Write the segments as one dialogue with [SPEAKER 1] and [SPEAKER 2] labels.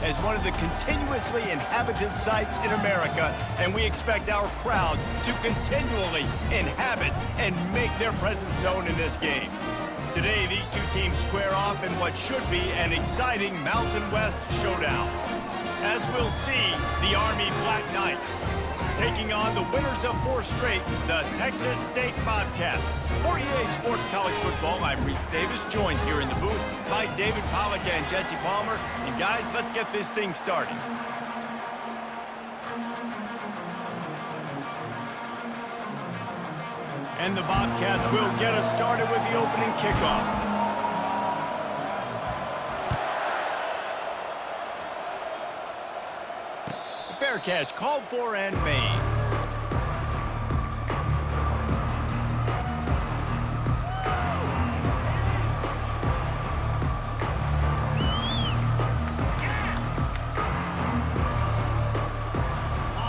[SPEAKER 1] as one of the continuously inhabited sites in America, and we expect our crowd to continually inhabit and make their presence known in this game. Today, these two teams square off in what should be an exciting Mountain West showdown. As we'll see, the Army Black Knights taking on the winners of 4 straight, the Texas State Bobcats. For EA Sports College Football, I'm Reese Davis, joined here in the booth by David Pollack and Jesse Palmer. And guys, let's get this thing started. And the Bobcats will get us started with the opening kickoff. Fair catch called for and made.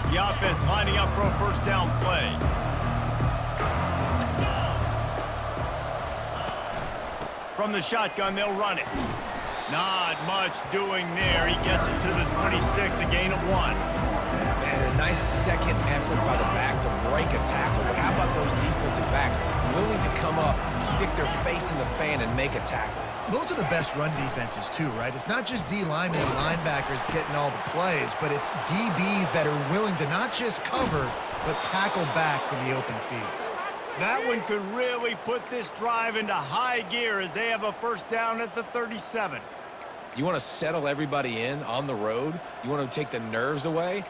[SPEAKER 1] The offense lining up for a first down play. From the shotgun, they'll run it. Not much doing there. He gets it to the 26, a gain of 1.
[SPEAKER 2] Man, a nice second effort by the back to break a tackle. But how about those defensive backs willing to come up, stick their face in the fan, and make a tackle?
[SPEAKER 3] Those are the best run defenses, too, right? It's not just D linemen and linebackers getting all the plays, but it's DBs that are willing to not just cover, but tackle backs in the open field.
[SPEAKER 1] That one could really put this drive into high gear as they have a first down at the 37.
[SPEAKER 2] You want to settle everybody in on the road? You want to take the nerves away?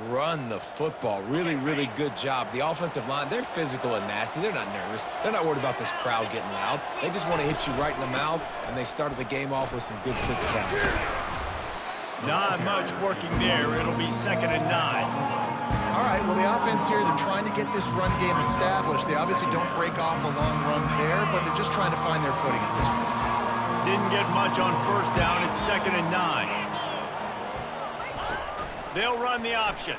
[SPEAKER 2] Run the football. Really, really good job. The offensive line, they're physical and nasty. They're not nervous. They're not worried about this crowd getting loud. They just want to hit you right in the mouth, and they started the game off with some good physicality.
[SPEAKER 1] Not much working there. It'll be 2nd and 9.
[SPEAKER 3] All right, well, the offense here, they're trying to get this run game established. They obviously don't break off a long run there, but they're just trying to find their footing at this point.
[SPEAKER 1] Didn't get much on first down. It's 2nd and 9. They'll run the option.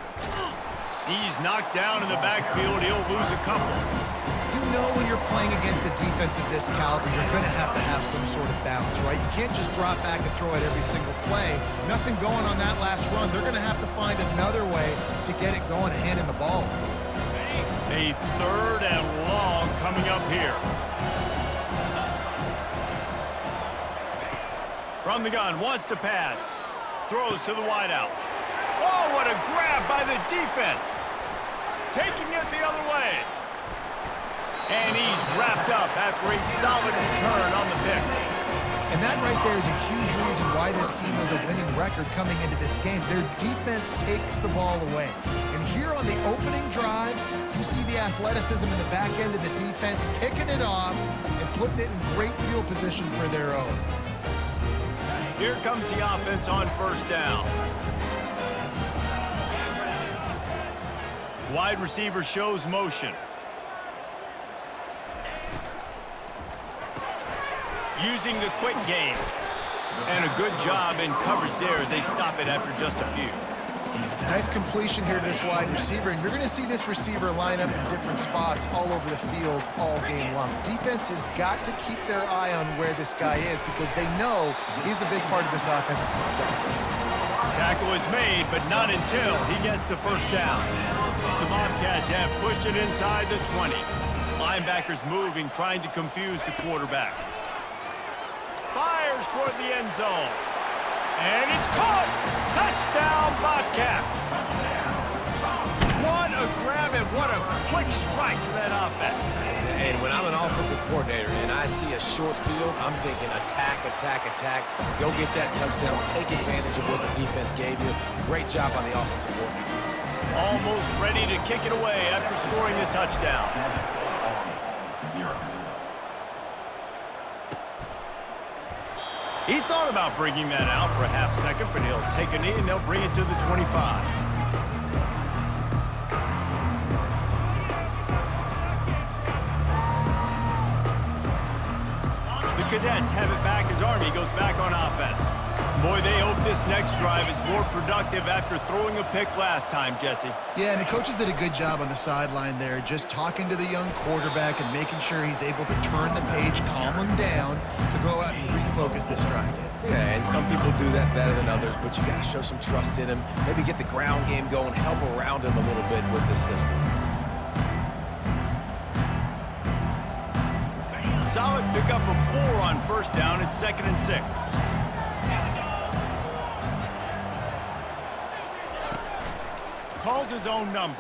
[SPEAKER 1] He's knocked down in the backfield. He'll lose a couple.
[SPEAKER 3] You know when you're playing against a defense of this caliber, you're going to have some sort of balance, right? You can't just drop back and throw it every single play. Nothing going on that last run. They're going to have to find another way to get it going and handing the ball.
[SPEAKER 1] A 3rd and long coming up here. From the gun, wants to pass. Throws to the wideout. Oh, what a grab by the defense. Taking it the other way. And he's wrapped up after a solid return on the pick.
[SPEAKER 3] And that right there is a huge reason why this team has a winning record coming into this game. Their defense takes the ball away. And here on the opening drive, you see the athleticism in the back end of the defense, picking it off and putting it in great field position for their own.
[SPEAKER 1] Here comes the offense on first down. Wide receiver shows motion. Using the quick game. And a good job in coverage there as they stop it after just a few.
[SPEAKER 3] Nice completion here to this wide receiver, and you're going to see this receiver line up in different spots all over the field all game long. Defense has got to keep their eye on where this guy is because they know he's a big part of this offense's success.
[SPEAKER 1] Tackle is made, but not until he gets the first down. The Bobcats have pushed it inside the 20. Linebackers moving, trying to confuse the quarterback. Fires toward the end zone. And it's caught! Touchdown, Bobcats! What a grab and what a quick strike for that offense.
[SPEAKER 2] And when I'm an offensive coordinator and I see a short field, I'm thinking attack, attack, attack. Go get that touchdown. Take advantage of what the defense gave you. Great job on the offensive coordinator.
[SPEAKER 1] Almost ready to kick it away after scoring the touchdown. He thought about bringing that out for a half second, but he'll take a knee and they'll bring it to the 25. The Cadets have it back as Army goes back on offense. Boy, they hope this next drive is more productive after throwing a pick last time, Jesse.
[SPEAKER 3] Yeah, and the coaches did a good job on the sideline there, just talking to the young quarterback and making sure he's able to turn the page, calm him down to go out and refocus this drive.
[SPEAKER 2] Yeah, and some people do that better than others, but you got to show some trust in him. Maybe get the ground game going, help around him a little bit with the system.
[SPEAKER 1] Solid pickup of 4 on first down. It's 2nd and 6. Calls his own number.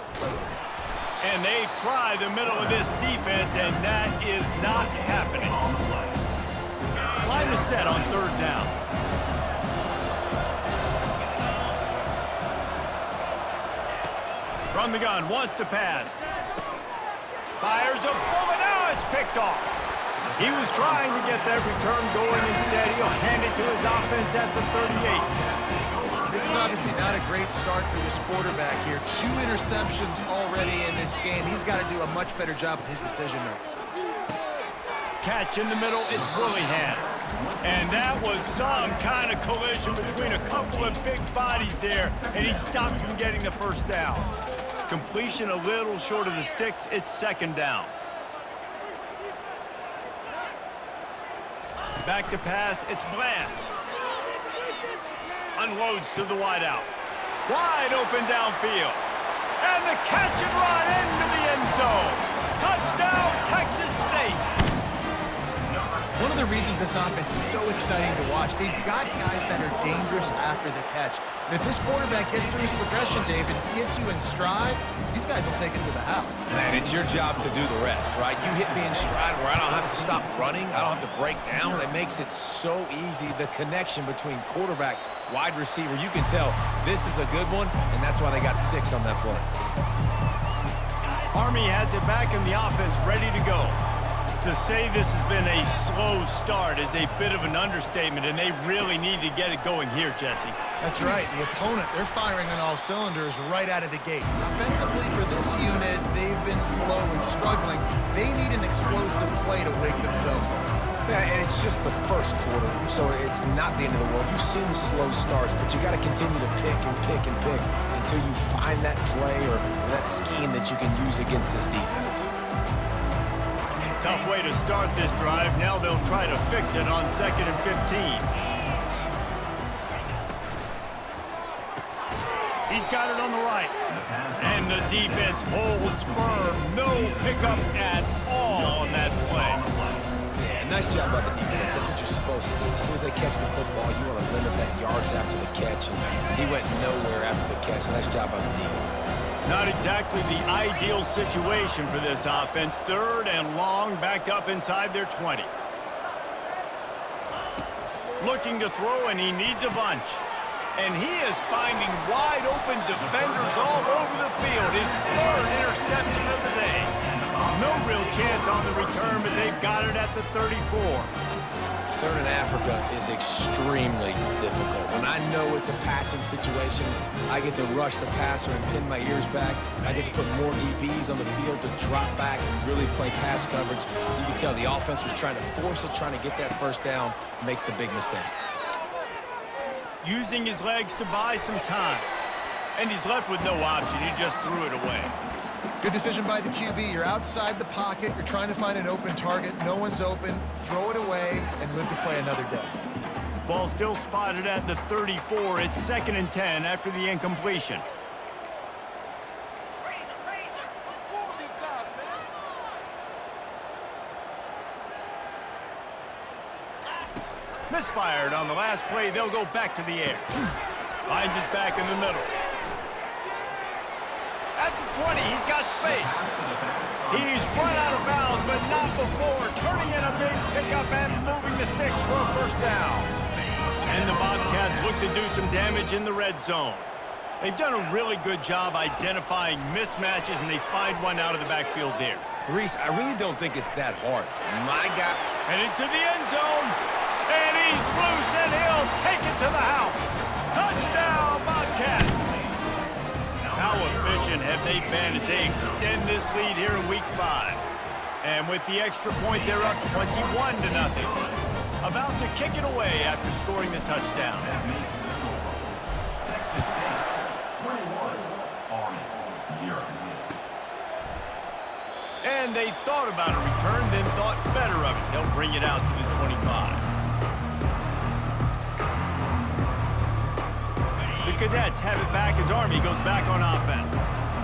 [SPEAKER 1] And they try the middle of this defense, and that is not happening. Line is set on 3rd down. From the gun, wants to pass. Fires a bullet, now it's picked off. He was trying to get that return going. Instead, he'll hand it to his offense at the 38.
[SPEAKER 3] This is obviously not a great start for this quarterback here. 2 interceptions already in this game. He's got to do a much better job with his decision-making.
[SPEAKER 1] Catch in the middle, it's Willingham. And that was some kind of collision between a couple of big bodies there, and he stopped from getting the first down. Completion a little short of the sticks, it's 2nd down. Back to pass, it's Bland. Unloads to the wideout. Wide open downfield. And the catch and run into the end zone. Touchdown, Texas State.
[SPEAKER 3] One of the reasons this offense is so exciting to watch, they've got guys that are dangerous after the catch. And if this quarterback gets through his progression, David, gets you in stride, these guys will take it to the house.
[SPEAKER 2] Man, it's your job to do the rest, right? You hit me in stride where I don't have to stop running. I don't have to break down. It makes it so easy. The connection between quarterback, wide receiver, you can tell this is a good one, and that's why they got 6 on that play.
[SPEAKER 1] Army has it back in the offense, ready to go. To say this has been a slow start is a bit of an understatement, and they really need to get it going here, Jesse.
[SPEAKER 3] That's right. The opponent, they're firing on all cylinders right out of the gate. Offensively, for this unit, they've been slow and struggling. They need an explosive play to wake themselves up.
[SPEAKER 2] Yeah, and it's just the first quarter, so it's not the end of the world. You've seen slow starts, but you got to continue to pick and pick and pick until you find that play or that scheme that you can use against this defense.
[SPEAKER 1] Tough way to start this drive. Now they'll try to fix it on 2nd and 15. He's got it on the right. And the defense holds firm. No pickup at all on that play.
[SPEAKER 2] Yeah, nice job by the defense. That's what you're supposed to do. As soon as they catch the football, you want to limit that yards after the catch. And he went nowhere after the catch. Nice job by the defense.
[SPEAKER 1] Not exactly the ideal situation for this offense. 3rd and long, back up inside their 20. Looking to throw, and he needs a bunch. And he is finding wide open defenders all over the field. His 3rd interception of the day. No real chance on the return, but they've got it at the 34.
[SPEAKER 2] 3rd in Africa is extremely difficult. When I know it's a passing situation, I get to rush the passer and pin my ears back. I get to put more DBs on the field to drop back and really play pass coverage. You can tell the offense was trying to force it, trying to get that first down, makes the big mistake.
[SPEAKER 1] Using his legs to buy some time. And he's left with no option. He just threw it away.
[SPEAKER 3] Good decision by the QB. You're outside the pocket. You're trying to find an open target. No one's open. Throw it away and live to play another day.
[SPEAKER 1] Ball still spotted at the 34. It's 2nd and 10 after the incompletion.
[SPEAKER 4] Let's go with these guys, man.
[SPEAKER 1] Misfired on the last play. They'll go back to the air. Finds his back in the middle. At the 20, he's got space. He's run out of bounds, but not before. Turning in a big pickup and moving the sticks for a first down. And the Bobcats look to do some damage in the red zone. They've done a really good job identifying mismatches, and they find one out of the backfield there.
[SPEAKER 2] Reese, I really don't think it's that hard. My guy...
[SPEAKER 1] Headed to the end zone. And he's loose, and he'll take it to the house. Touchdown, Bobcats. How efficient have they been as they extend this lead here in Week 5? And with the extra point, they're up 21-0. About to kick it away after scoring the touchdown. And they thought about a return, then thought better of it. They'll bring it out to the 25. Cadets have it back as Army goes back on offense.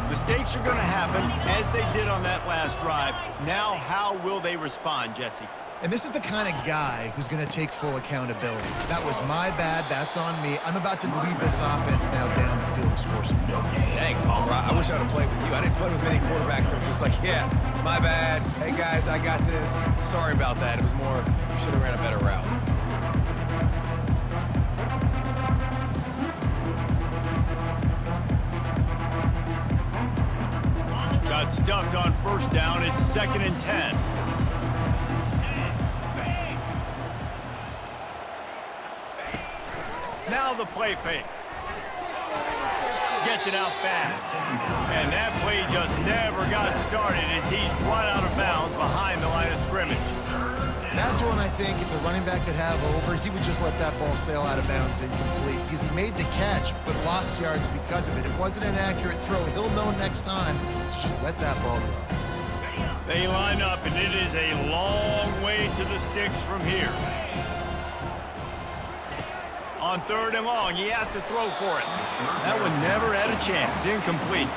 [SPEAKER 1] Mistakes are going to happen, as they did on that last drive. Now, how will they respond, Jesse?
[SPEAKER 3] And this is the kind of guy who's going to take full accountability. That was my bad. That's on me. I'm about to lead this offense now down the field and score some points.
[SPEAKER 2] Dang, Palmer, I wish I would have played with you. I didn't play with many quarterbacks that were just like, yeah, my bad. Hey, guys, I got this. Sorry about that. It was more, you should have ran a better route.
[SPEAKER 1] Got stuffed on first down. It's 2nd and 10. Now the play fake. Gets it out fast. And that play just never got started as he's run out of bounds behind the line of scrimmage.
[SPEAKER 3] That's one I think if the running back could have over, he would just let that ball sail out of bounds incomplete because he made the catch but lost yards because of it. It wasn't an accurate throw. He'll know next time to just let that ball go.
[SPEAKER 1] They line up, and it is a long way to the sticks from here. On 3rd and long, he has to throw for it. That one never had a chance. Incomplete.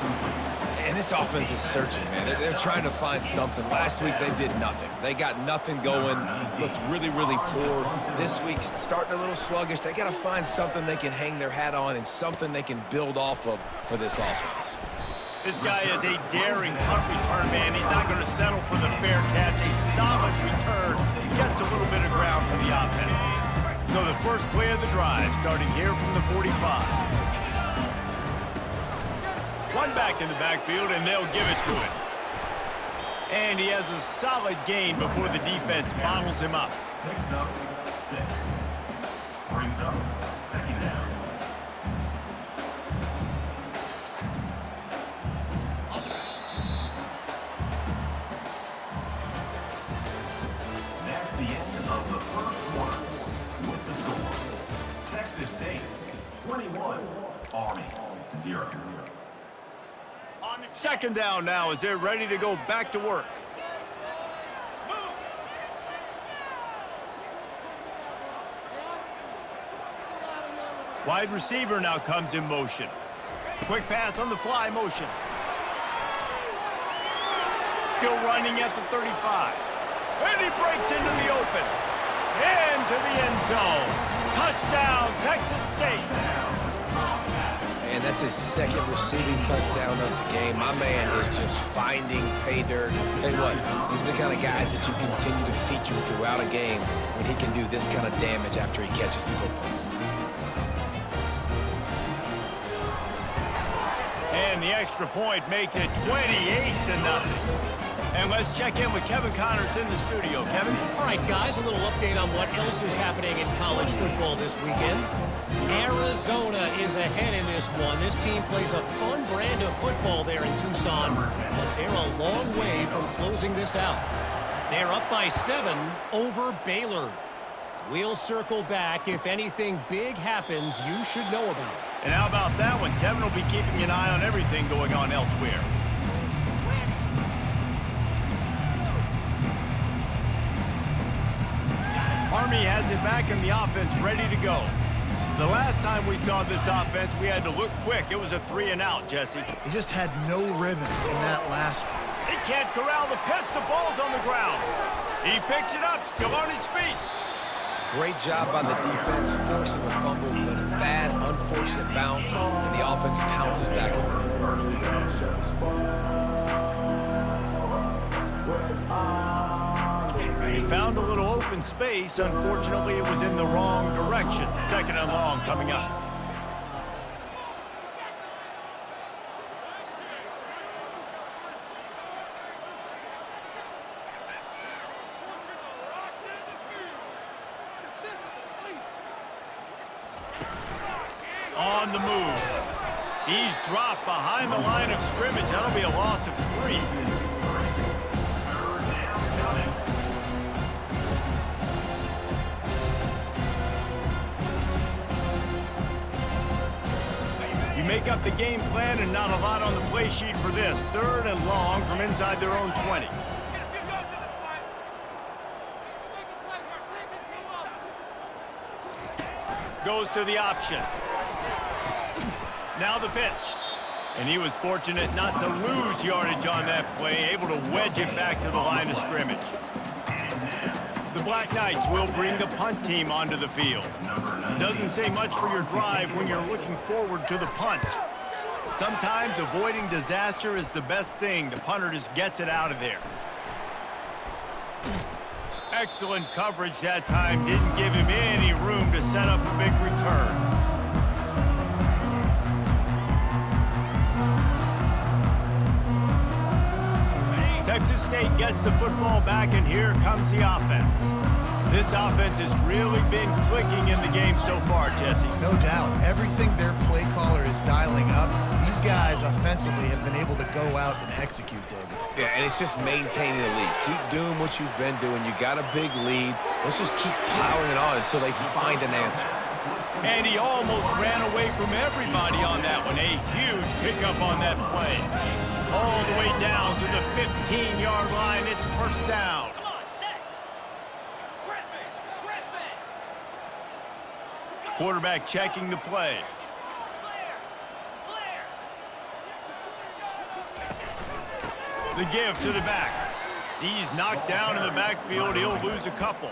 [SPEAKER 2] And this offense is searching, man. They're trying to find something. Last week, they did nothing. They got nothing going. Looked really, really poor. This week, starting a little sluggish. They got to find something they can hang their hat on and something they can build off of for this offense.
[SPEAKER 1] This guy is a daring punt return man. He's not going to settle for the fair catch. A solid return. Gets a little bit of ground for the offense. So the first play of the drive, starting here from the 45. One back in the backfield, and they'll give it to him. And he has a solid gain before the defense bottles him up.
[SPEAKER 5] Picks up 6. Brings up 2nd down. That's the end of the first quarter. With the score, Texas State 21, Army 0.
[SPEAKER 1] 2nd down now as they're ready to go back to work. Wide receiver now comes in motion. Quick pass on the fly motion. Still running at the 35. And he breaks into the open. Into the end zone. Touchdown, Texas State.
[SPEAKER 2] And that's his 2nd receiving touchdown of the game. My man is just finding pay dirt. Tell you what, these are the kind of guys that you continue to feature throughout a game when he can do this kind of damage after he catches the football.
[SPEAKER 1] And the extra point makes it 28-0. And let's check in with Kevin Connors in the studio. Kevin?
[SPEAKER 6] All right, guys, a little update on what else is happening in college football this weekend. Arizona is ahead in this one. This team plays a fun brand of football there in Tucson, but they're a long way from closing this out. They're up by 7 over Baylor. We'll circle back. If anything big happens, you should know about it.
[SPEAKER 1] And how about that one? Kevin will be keeping an eye on everything going on elsewhere. Army has it back in the offense, ready to go. The last time we saw this offense, we had to look quick. It was a 3-and-out, Jesse.
[SPEAKER 3] He just had no rhythm in that last one.
[SPEAKER 1] He can't corral the pitch. The ball's on the ground. He picks it up, still on his feet.
[SPEAKER 2] Great job by the defense, forcing the fumble, but a bad, unfortunate bounce, and the offense pounces back on it.
[SPEAKER 1] He found a little open space. Unfortunately, it was in the wrong direction. 2nd and long coming up. On the move. He's dropped behind the line of scrimmage. That'll be a loss of 3. You make up the game plan and not a lot on the play sheet for this. 3rd and long from inside their own 20. Goes to the option. Now the pitch. And he was fortunate not to lose yardage on that play, able to wedge it back to the line of scrimmage. The Black Knights will bring the punt team onto the field. Doesn't say much for your drive when you're looking forward to the punt. Sometimes avoiding disaster is the best thing. The punter just gets it out of there. Excellent coverage that time. Didn't give him any room to set up a big return. Texas State gets the football back, and here comes the offense. This offense has really been clicking in the game so far, Jesse.
[SPEAKER 3] No doubt. Everything their play caller is dialing up, these guys offensively have been able to go out and execute, David.
[SPEAKER 2] Yeah, and it's just maintaining the lead. Keep doing what you've been doing. You got a big lead. Let's just keep piling it on until they find an answer.
[SPEAKER 1] And he almost ran away from everybody on that one. A huge pickup on that play. All the way down to the 15-yard line. It's first down. Quarterback checking the play. The give to the back. He's knocked down in the backfield. He'll lose a couple.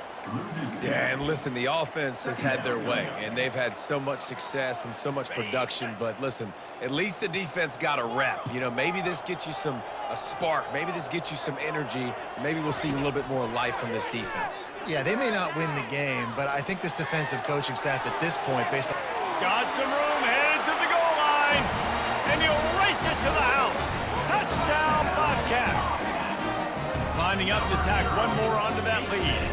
[SPEAKER 2] Yeah, and listen, the offense has had their way, and they've had so much success and so much production. But listen, at least the defense got a rep. You know, maybe this gets you a spark. Maybe this gets you some energy. Maybe we'll see a little bit more life from this defense.
[SPEAKER 3] Yeah, they may not win the game, but I think this defensive coaching staff at this point, based on...
[SPEAKER 1] Got some room, headed to the goal line, and he'll race it to the house. Touchdown, Bobcats. Lining up to tack one more onto that lead.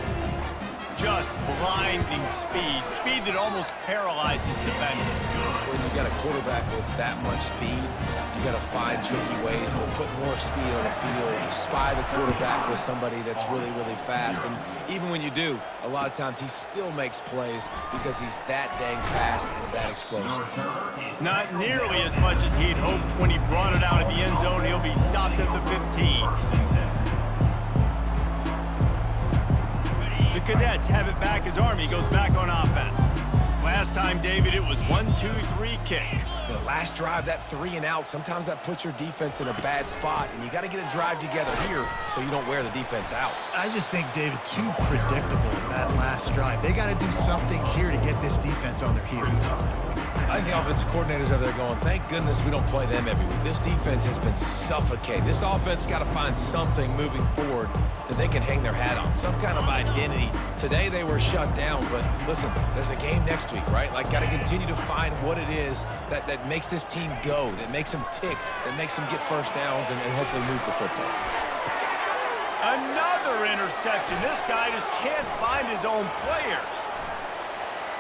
[SPEAKER 1] Just blinding speed. Speed that almost paralyzes defenders.
[SPEAKER 2] When you got a quarterback with that much speed, you got to find tricky ways to put more speed on the field, spy the quarterback with somebody that's really, really fast. And even when you do, a lot of times he still makes plays because he's that dang fast and that explosive.
[SPEAKER 1] Not nearly as much as he'd hoped when he brought it out of the end zone. He'll be stopped at the 15. The Cadets have it back as Army goes back on offense. Last time, David, it was 1-2-3 kick.
[SPEAKER 2] The last drive, that 3 and out, sometimes that puts your defense in a bad spot, and you got to get a drive together here so you don't wear the defense out.
[SPEAKER 3] I just think, David, too predictable that last drive. They got to do something here to get this defense on their heels.
[SPEAKER 2] I think the offensive coordinators over there going, thank goodness we don't play them every week. This defense has been suffocated. This offense got to find something moving forward that they can hang their hat on, some kind of identity. Today they were shut down, but listen, there's a game next week, right? Like, got to continue to find what it is that makes this team go, that makes them tick, that makes them get first downs and hopefully move the football.
[SPEAKER 1] Another interception. This guy just can't find his own players.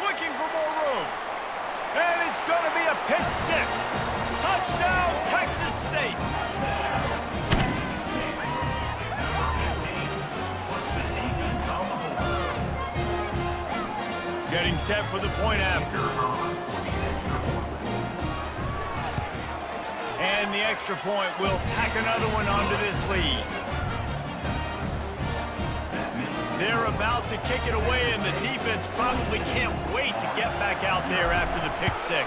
[SPEAKER 1] Looking for more room. And it's going to be a pick six. Touchdown, Texas State. Getting set for the point after. And the extra point will tack another one onto this lead. They're about to kick it away, and the defense probably can't wait to get back out there after the pick six.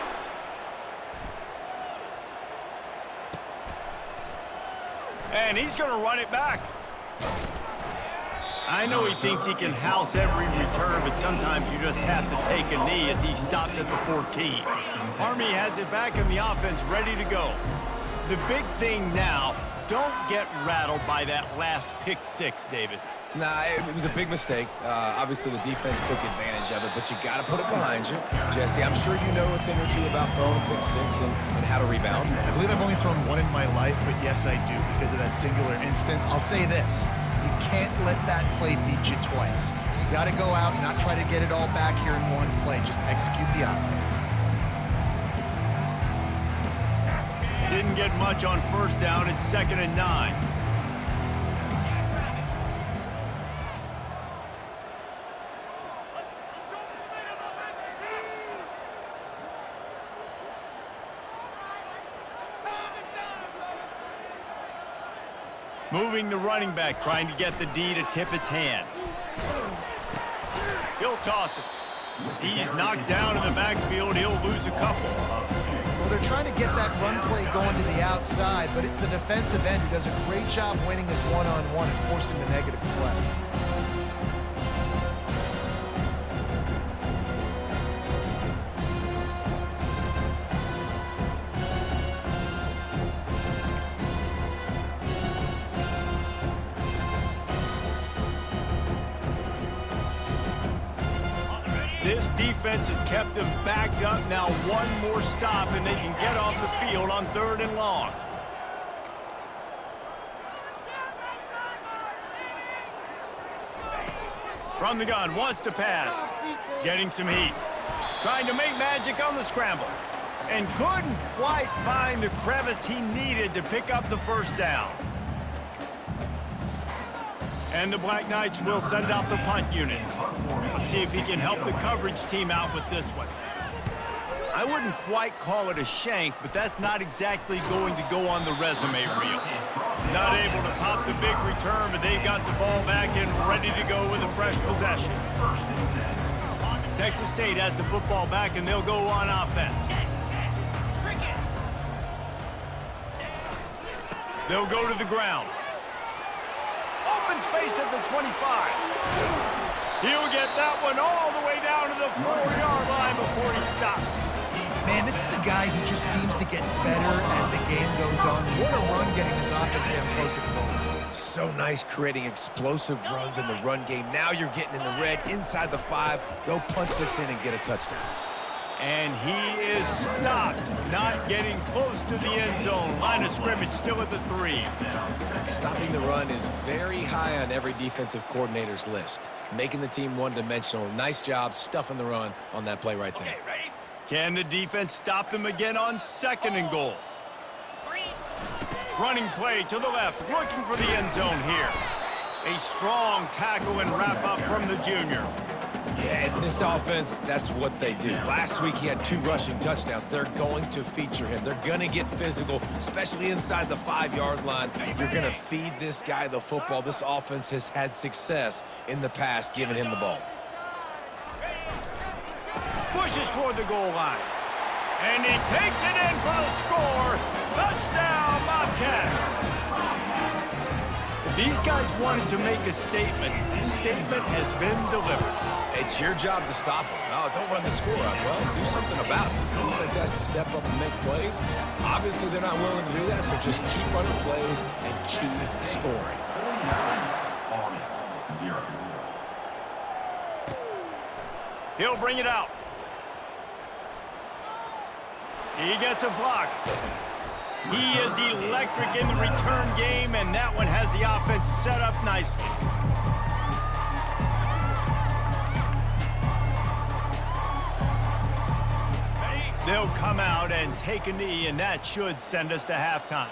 [SPEAKER 1] And he's going to run it back. I know he thinks he can house every return, but sometimes you just have to take a knee as he stopped at the 14. Army has it back in the offense, ready to go. The big thing now, don't get rattled by that last pick six, David.
[SPEAKER 2] Nah, it was a big mistake. Obviously, the defense took advantage of it, but you got to put it behind you. Jesse, I'm sure you know a thing or two about throwing a pick six and how to rebound.
[SPEAKER 3] I believe I've only thrown one in my life, but yes, I do because of that singular instance. I'll say this. You can't let that play beat you twice. You got to go out and not try to get it all back here in one play. Just execute the offense.
[SPEAKER 1] Didn't get much on first down. It's 2nd and 9. Moving the running back, trying to get the D to tip its hand. He'll toss it. He's knocked down in the backfield. He'll lose a couple.
[SPEAKER 3] Well, they're trying to get that run play going to the outside, but it's the defensive end who does a great job winning his one-on-one and forcing the negative play.
[SPEAKER 1] This defense has kept them backed up. Now one more stop and they can get off the field on 3rd and long. From the gun, wants to pass. Getting some heat. Trying to make magic on the scramble. And couldn't quite find the crevice he needed to pick up the first down. And the Black Knights will send out the punt unit. Let's see if he can help the coverage team out with this one. I wouldn't quite call it a shank, but that's not exactly going to go on the resume reel. Not able to pop the big return, but they've got the ball back and ready to go with a fresh possession. Texas State has the football back, and they'll go on offense. They'll go to the ground. Open space at the 25. He'll get that one all the way down to the 4-yard line before he stops.
[SPEAKER 3] Man, this is a guy who just seems to get better as the game goes on. What a run getting his offense down close to the goal.
[SPEAKER 2] So nice creating explosive runs in the run game. Now you're getting in the red, inside the 5. Go punch this in and get a touchdown.
[SPEAKER 1] And he is stopped, not getting close to the end zone. Line of scrimmage still at the 3.
[SPEAKER 2] Stopping the run is very high on every defensive coordinator's list. Making the team one-dimensional. Nice job stuffing the run on that play right there.
[SPEAKER 1] Can the defense stop them again on 2nd and goal? Running play to the left, looking for the end zone here. A strong tackle and wrap up from the junior.
[SPEAKER 2] Yeah, in this offense, that's what they do. Last week, he had 2 rushing touchdowns. They're going to feature him. They're going to get physical, especially inside the 5-yard line. You're going to feed this guy the football. This offense has had success in the past giving him the ball.
[SPEAKER 1] Pushes for the goal line. And he takes it in for the score. Touchdown, Bobcats. If these guys wanted to make a statement, the statement has been delivered.
[SPEAKER 2] It's your job to stop him. No, don't run the score up. Well, do something about it. The defense has to step up and make plays. Obviously, they're not willing to do that, so just keep running plays and keep scoring.
[SPEAKER 5] Army, 0.
[SPEAKER 1] He'll bring it out. He gets a block. He is electric in the return game, and that one has the offense set up nicely. They'll come out and take a knee, and that should send us to halftime.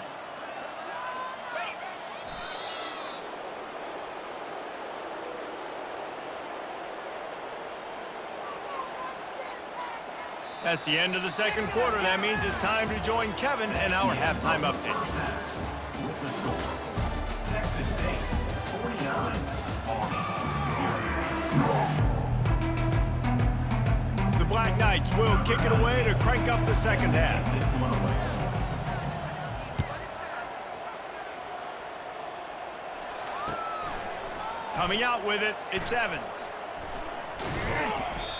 [SPEAKER 1] That's the end of the 2nd quarter. That means it's time to join Kevin and our halftime update.
[SPEAKER 5] With the score, Texas State 49, Army 0.
[SPEAKER 1] The Black Knights will kick it away to crank up the 2nd half. Coming out with it, it's Evans.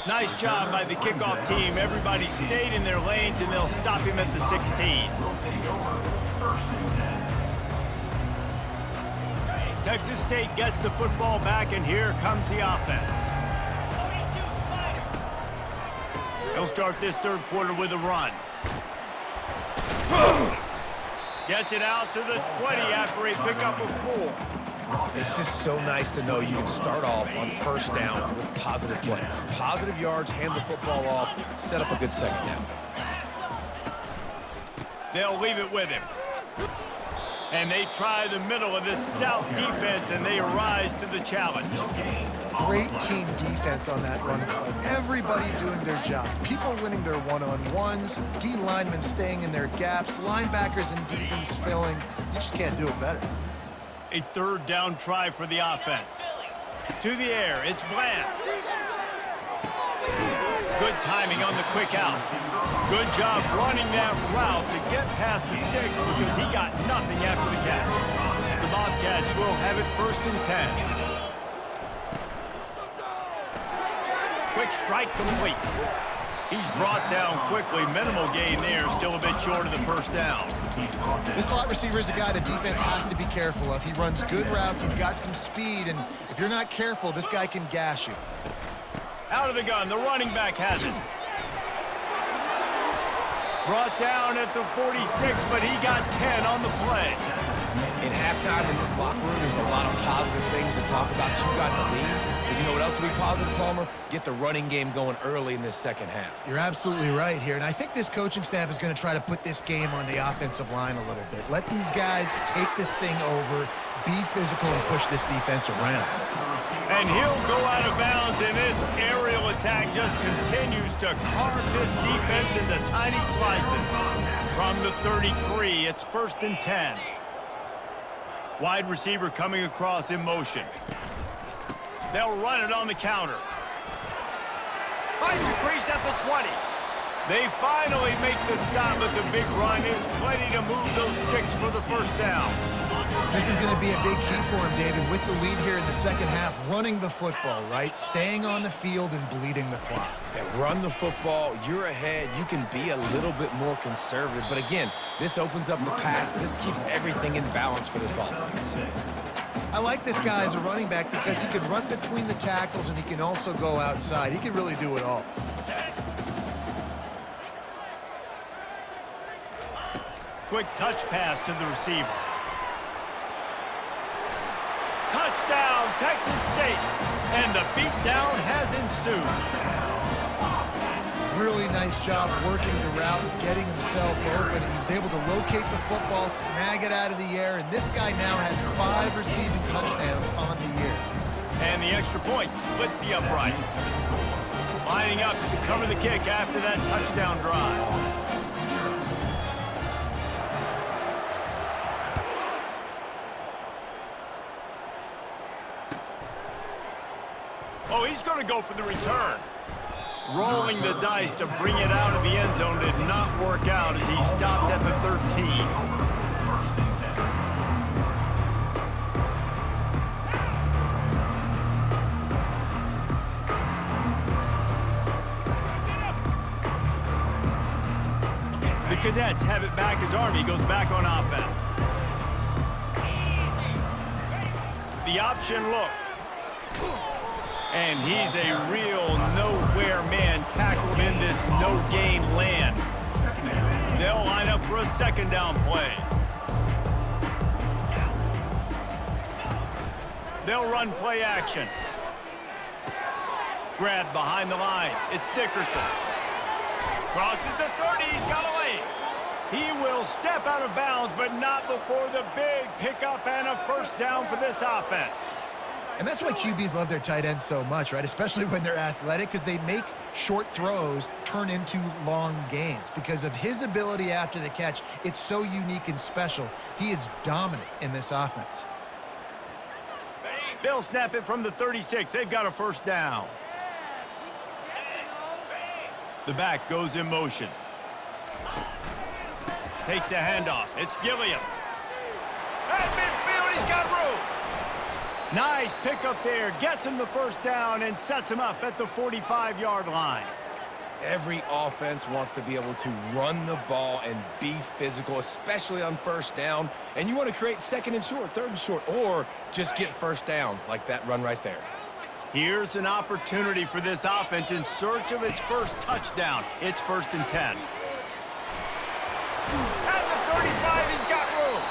[SPEAKER 1] Nice job by the kickoff team. Everybody stayed in their lanes, and they'll stop him at the 16.
[SPEAKER 5] Will take over 1st and 10.
[SPEAKER 1] Texas State gets the football back, and here comes the offense. They'll start this 3rd quarter with a run. Gets it out to the 20 after a pickup of 4.
[SPEAKER 2] It's just so nice to know you can start off on 1st down with positive plays. Positive yards, hand the football off, set up a good 2nd down.
[SPEAKER 1] They'll leave it with him. And they try the middle of this stout defense, and they rise to the challenge.
[SPEAKER 3] Great team defense on that run play. Everybody doing their job. People winning their one-on-ones, D linemen staying in their gaps, linebackers and DBs filling. You just can't do it better.
[SPEAKER 1] A 3rd down try for the offense. To the air, it's Bland. good timing on the quick out. Good job running that route to get past the sticks because he got nothing after the catch. The Bobcats will have it 1st and 10. Quick strike complete. He's brought down quickly. Minimal gain there. Still a bit short of the 1st down.
[SPEAKER 3] This slot receiver is a guy the defense has to be careful of. He runs good routes. He's got some speed. And if you're not careful, this guy can gash you.
[SPEAKER 1] Out of the gun. The running back has it. Brought down at the 46, but he got 10 on the play.
[SPEAKER 2] In halftime in this locker room, there's a lot of positive things to talk about. You got the lead. But you know what else will be positive, Palmer? Get the running game going early in this second half.
[SPEAKER 3] You're absolutely right here. And I think this coaching staff is going to try to put this game on the offensive line a little bit. Let these guys take this thing over, be physical, and push this defense around.
[SPEAKER 1] And he'll go out of bounds, and this aerial attack just continues to carve this defense into tiny slices. From the 33, it's 1st and 10. Wide receiver coming across in motion. They'll run it on the counter. Finds a crease at the 20. They finally make the stop, but the big run is plenty to move those sticks for the 1st down.
[SPEAKER 3] This is going to be a big key for him, David, with the lead here in the second half, running the football, right? Staying on the field and bleeding the clock.
[SPEAKER 2] Yeah, run the football, you're ahead, you can be a little bit more conservative. But again, this opens up the pass. This keeps everything in balance for this offense.
[SPEAKER 3] I like this guy as a running back because he can run between the tackles and he can also go outside. He can really do it all.
[SPEAKER 1] Quick touch pass to the receiver. Touchdown, Texas State. And the beatdown has ensued.
[SPEAKER 3] Really nice job working the route, getting himself open. He was able to locate the football, snag it out of the air, and this guy now has 5 receiving touchdowns on the year.
[SPEAKER 1] And the extra point splits the uprights. Lining up to cover the kick after that touchdown drive. Oh, he's going to go for the return. Rolling the dice to bring it out of the end zone did not work out as he stopped at the 13. The Cadets have it back as Army goes back on offense. The option look. And he's a real nowhere man tackled in this no-gain land. They'll line up for a 2nd down play. They'll run play action. Grabbed behind the line. It's Dickerson. Crosses the 30. He's got away. He will step out of bounds, but not before the big pickup and a 1st down for this offense.
[SPEAKER 3] And that's why QBs love their tight ends so much, right? Especially when they're athletic, because they make short throws turn into long gains. Because of his ability after the catch, it's so unique and special. He is dominant in this offense.
[SPEAKER 1] They'll snap it from the 36. They've got a 1st down. The back goes in motion. Takes the handoff. It's Gilliam. At midfield, he's got room. Nice pickup there. Gets him the 1st down and sets him up at the 45-yard line.
[SPEAKER 2] Every offense wants to be able to run the ball and be physical, especially on 1st down. And you want to create 2nd and short, 3rd and short, or just get 1st downs like that run right there.
[SPEAKER 1] Here's an opportunity for this offense in search of its 1st touchdown. It's 1st and 10. At the 35, he's got room.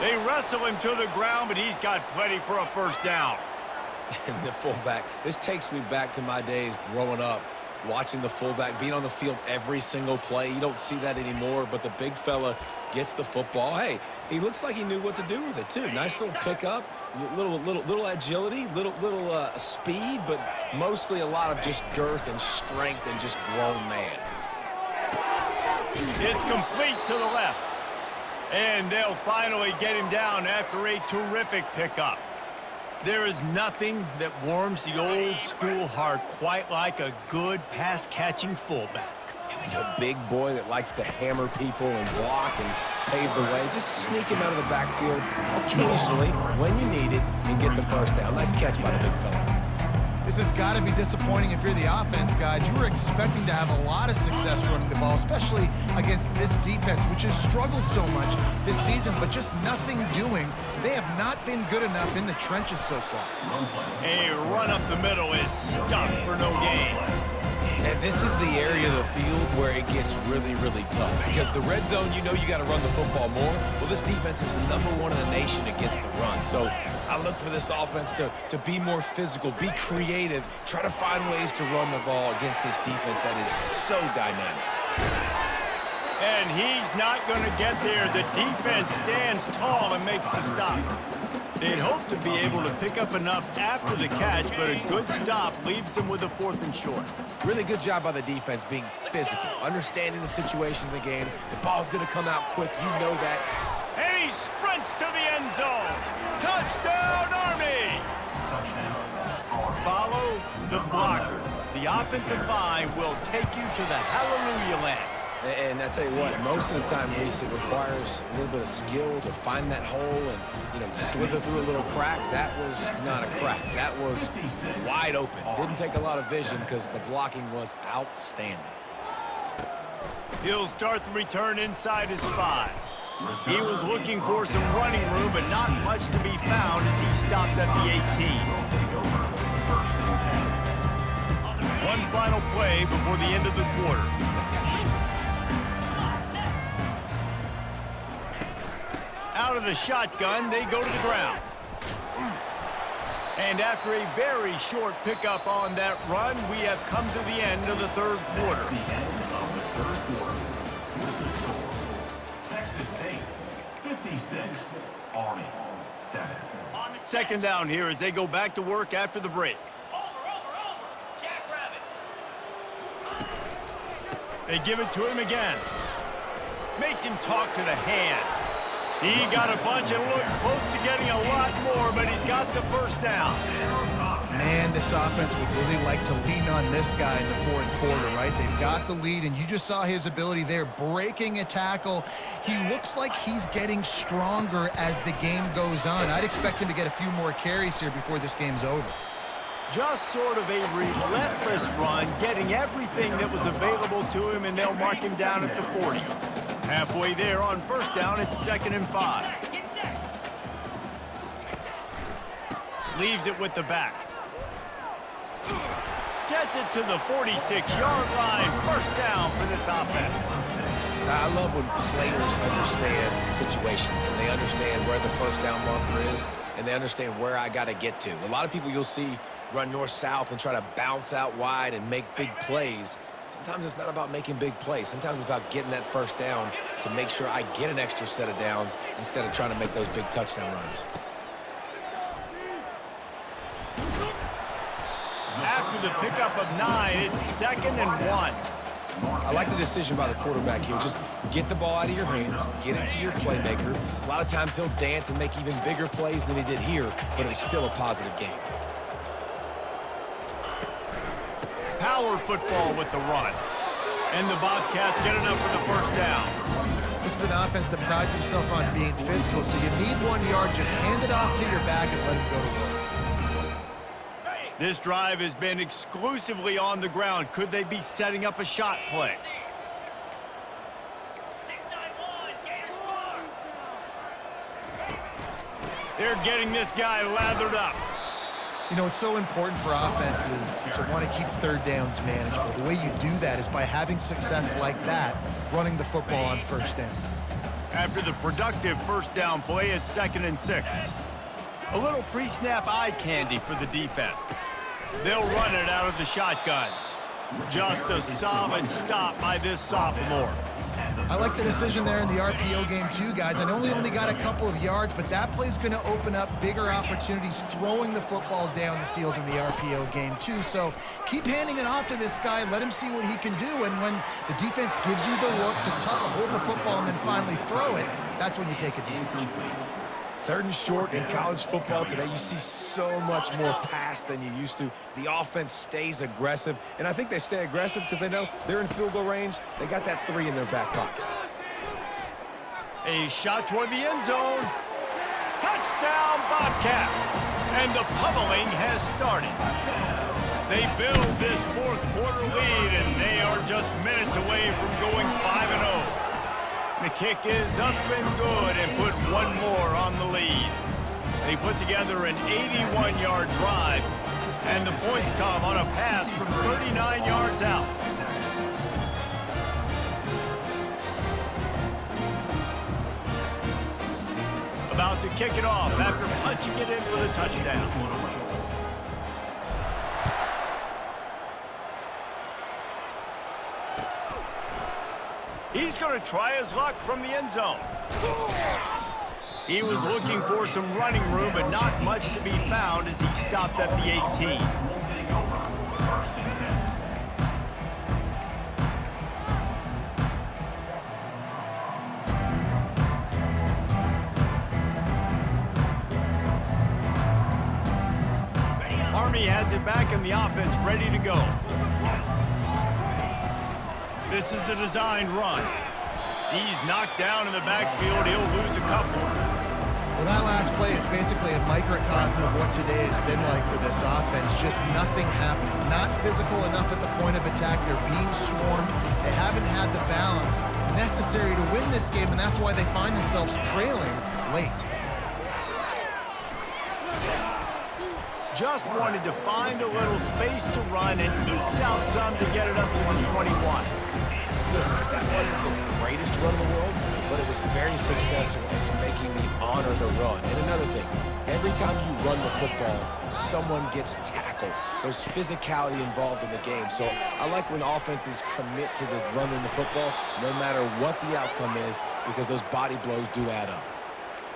[SPEAKER 1] They wrestle him to the ground, but he's got plenty for a 1st down.
[SPEAKER 2] And the fullback, this takes me back to my days growing up, watching the fullback, being on the field every single play. You don't see that anymore, but the big fella gets the football. Hey, he looks like he knew what to do with it, too. Nice little pickup, little agility, little speed, but mostly a lot of just girth and strength and just grown man.
[SPEAKER 1] It's complete to the left. And they'll finally get him down after a terrific pickup. There is nothing that warms the old school heart quite like a good pass-catching fullback.
[SPEAKER 2] A big boy that likes to hammer people and block and pave the way. Just sneak him out of the backfield occasionally when you need it and get the first down. Nice catch by the big fella.
[SPEAKER 3] This has got to be disappointing if you're the offense, guys. You were expecting to have a lot of success running the ball, especially against this defense, which has struggled so much this season, but just nothing doing. They have not been good enough in the trenches so far.
[SPEAKER 1] A run up the middle is stuffed for no gain.
[SPEAKER 2] And this is the area of the field where it gets really, really tough. Because the red zone, you know you got to run the football more. Well, this defense is #1 in the nation against the run. So I look for this offense to be more physical, be creative, try to find ways to run the ball against this defense that is so dynamic.
[SPEAKER 1] And he's not going to get there. The defense stands tall and makes the stop. They'd hope to be able to pick up enough after the catch, but a good stop leaves them with a 4th and short.
[SPEAKER 2] Really good job by the defense being physical, understanding the situation in the game. The ball's going to come out quick. You know that.
[SPEAKER 1] And he sprints to the end zone. Touchdown, Army! Follow the blockers. The offensive line will take you to the hallelujah land.
[SPEAKER 2] And I tell you what, most of the time, Reese, it requires a little bit of skill to find that hole and, you know, slither through a little crack. That was not a crack. That was wide open. Didn't take a lot of vision because the blocking was outstanding.
[SPEAKER 1] He'll start the return inside his 5. He was looking for some running room, but not much to be found as he stopped at the 18. One final play before the end of the quarter. Out of the shotgun, they go to the ground. And after a very short pickup on that run, we have come to the end of the 3rd quarter.
[SPEAKER 5] The end of the 3rd quarter with the score. Texas State 56, Army 7.
[SPEAKER 1] 2nd down here as they go back to work after the break. They give it to him again. Makes him talk to the hand. He got a bunch and looked close to getting a lot more, but he's got the 1st down.
[SPEAKER 3] Man, this offense would really like to lean on this guy in the 4th quarter, right? They've got the lead, and you just saw his ability there, breaking a tackle. He looks like he's getting stronger as the game goes on. I'd expect him to get a few more carries here before this game's over.
[SPEAKER 1] Just sort of a relentless run, getting everything that was available to him, and they'll mark him down at the 40. Halfway there on 1st down, it's 2nd and 5. Leaves it with the back. Gets it to the 46-yard line. 1st down for this offense.
[SPEAKER 2] I love when players understand situations and they understand where the 1st down marker is and they understand where I got to get to. A lot of people you'll see run north-south and try to bounce out wide and make big plays. Sometimes it's not about making big plays. Sometimes it's about getting that 1st down to make sure I get an extra set of downs instead of trying to make those big touchdown runs.
[SPEAKER 1] After the pickup of 9, it's 2nd and 1.
[SPEAKER 2] I like the decision by the quarterback here. Just get the ball out of your hands, get it to your playmaker. A lot of times he'll dance and make even bigger plays than he did here, but it was still a positive game.
[SPEAKER 1] Power football with the run. And the Bobcats get enough for the 1st down.
[SPEAKER 3] This is an offense that prides himself on being physical, so you need 1 yard. Just hand it off to your back and let him go to work.
[SPEAKER 1] This drive has been exclusively on the ground. Could they be setting up a shot play? They're getting this guy lathered up.
[SPEAKER 3] You know, it's so important for offenses to want to keep 3rd downs manageable. The way you do that is by having success like that, running the football on 1st down.
[SPEAKER 1] After the productive 1st down play, it's 2nd and 6. A little pre-snap eye candy for the defense. They'll run it out of the shotgun. Just a solid stop by this sophomore.
[SPEAKER 3] I like the decision there in the RPO game too, guys. I know he only got a couple of yards, but that play's going to open up bigger opportunities throwing the football down the field in the RPO game too. So keep handing it off to this guy. Let him see what he can do. And when the defense gives you the look to hold the football and then finally throw it, that's when you take advantage.
[SPEAKER 2] 3rd and short in college football today, you see so much more pass than you used to. The offense stays aggressive, and I think they stay aggressive because they know they're in field goal range. They got that 3 in their back pocket.
[SPEAKER 1] A shot toward the end zone. Touchdown, Bobcats! And the pummeling has started. They build this 4th quarter lead, and they are just minutes away from going 5-0. The kick is up and good and put one more on the lead. They put together an 81-yard drive, and the points come on a pass from 39 yards out. About to kick it off after punching it in for the touchdown. He's going to try his luck from the end zone. He was looking for some running room, but not much to be found as he stopped at the 18. Army has it back in the offense, ready to go. This is a designed run. He's knocked down in the backfield. He'll lose a couple.
[SPEAKER 3] Well, that last play is basically a microcosm of what today has been like for this offense. Just nothing happening. Not physical enough at the point of attack. They're being swarmed. They haven't had the balance necessary to win this game, and that's why they find themselves trailing late.
[SPEAKER 1] Just wanted to find a little space to run and ekes out some to get it up to the 21.
[SPEAKER 2] Listen, that wasn't the greatest run in the world, but it was very successful in making me honor the run. And another thing, every time you run the football, someone gets tackled. There's physicality involved in the game. So I like when offenses commit to the running the football, no matter what the outcome is, because those body blows do add up.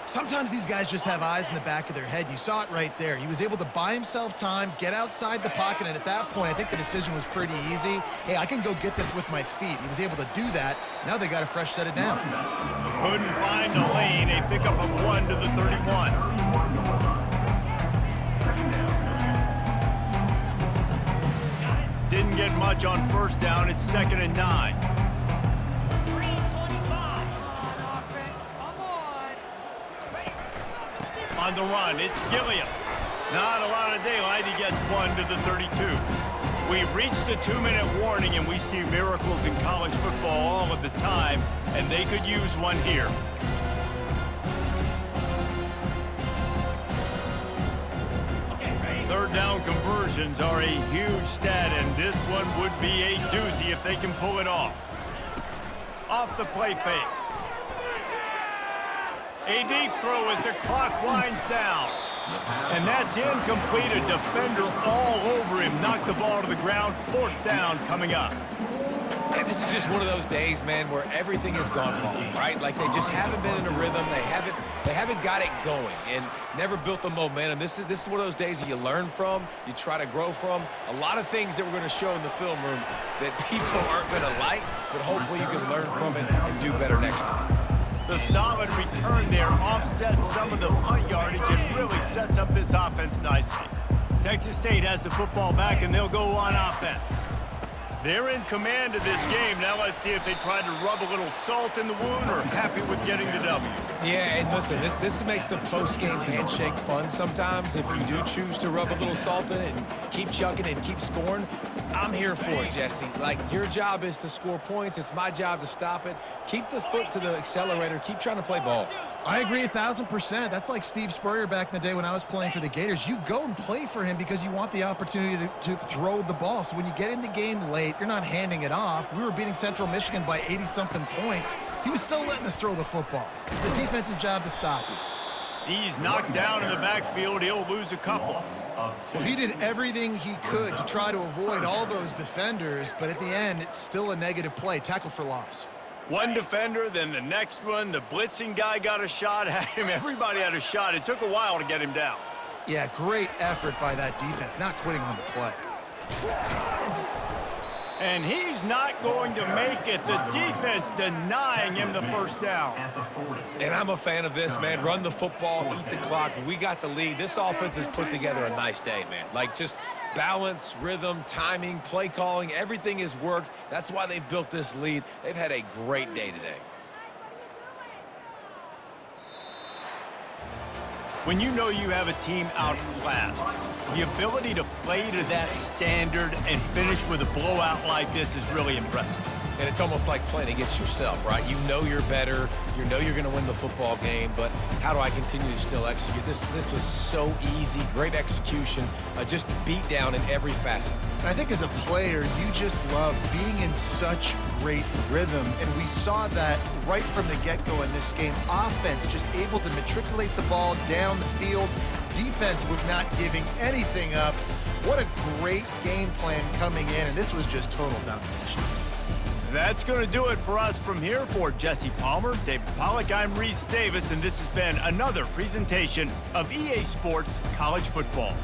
[SPEAKER 3] Sometimes these guys just have eyes in the back of their head. You saw it right there. He was able to buy himself time, get outside the pocket, and at that point, I think the decision was pretty easy. Hey, I can go get this with my feet. He was able to do that. Now they got a fresh set of downs.
[SPEAKER 1] Couldn't find a lane. A pickup of 1 to the 31. Didn't get much on 1st down. It's 2nd and 9. On the run, it's Gilliam. Not a lot of daylight. He gets 1 to the 32. We've reached the 2-minute warning, and we see miracles in college football all of the time, and they could use one here. Third down conversions are a huge stat, and this one would be a doozy if they can pull it off. Off the play fake. A deep throw as the clock winds down. And that's incomplete. A defender all over him. Knocked the ball to the ground. 4th down coming up.
[SPEAKER 2] And this is just one of those days, man, where everything has gone wrong, right? Like they just haven't been in a rhythm. They haven't got it going and never built the momentum. This is one of those days that you learn from, you try to grow from. A lot of things that we're going to show in the film room that people aren't going to like, but hopefully you can learn from it and do better next time.
[SPEAKER 1] The solid return there offsets some of the punt yardage and really sets up this offense nicely. Texas State has the football back, and they'll go on offense. They're in command of this game. Now let's see if they try to rub a little salt in the wound or happy with getting the W.
[SPEAKER 2] Yeah, and listen, this makes the post-game handshake fun sometimes. If you do choose to rub a little salt in it and keep chucking and keep scoring, I'm here for it, Jesse. Like, your job is to score points. It's my job to stop it. Keep the foot to the accelerator. Keep trying to play ball.
[SPEAKER 3] I agree 1,000%. That's like Steve Spurrier back in the day when I was playing for the Gators. You go and play for him because you want the opportunity to throw the ball. So when you get in the game late, you're not handing it off. We were beating Central Michigan by 80-something points. He was still letting us throw the football. It's the defense's job to stop it.
[SPEAKER 1] He's knocked down in the backfield. He'll lose a couple.
[SPEAKER 3] Well, he did everything he could to try to avoid all those defenders, but at the end, it's still a negative play. Tackle for loss.
[SPEAKER 1] One defender, then the next one. The blitzing guy got a shot at him. Everybody had a shot. It took a while to get him down.
[SPEAKER 3] Yeah, great effort by that defense, not quitting on the play.
[SPEAKER 1] And he's not going to make it. The defense denying him the first down.
[SPEAKER 2] And I'm a fan of this, man. Run the football, eat the clock. We got the lead. This offense has put together a nice day, man. Like, just balance, rhythm, timing, play calling, everything has worked. That's why they've built this lead. They've had a great day today.
[SPEAKER 1] When you know you have a team outclassed, the ability to play to that standard and finish with a blowout like this is really impressive.
[SPEAKER 2] And it's almost like playing against yourself, right? You know you're better. You know you're going to win the football game, but how do I continue to still execute? This was so easy, great execution, just beat down in every facet.
[SPEAKER 3] And I think as a player, you just love being in such great rhythm, and we saw that right from the get-go in this game. Offense just able to matriculate the ball down the field. Defense was not giving anything up. What a great game plan coming in, and this was just total domination.
[SPEAKER 1] That's going to do it for us from here. For Jesse Palmer, David Pollack, I'm Reese Davis, and this has been another presentation of EA Sports College Football.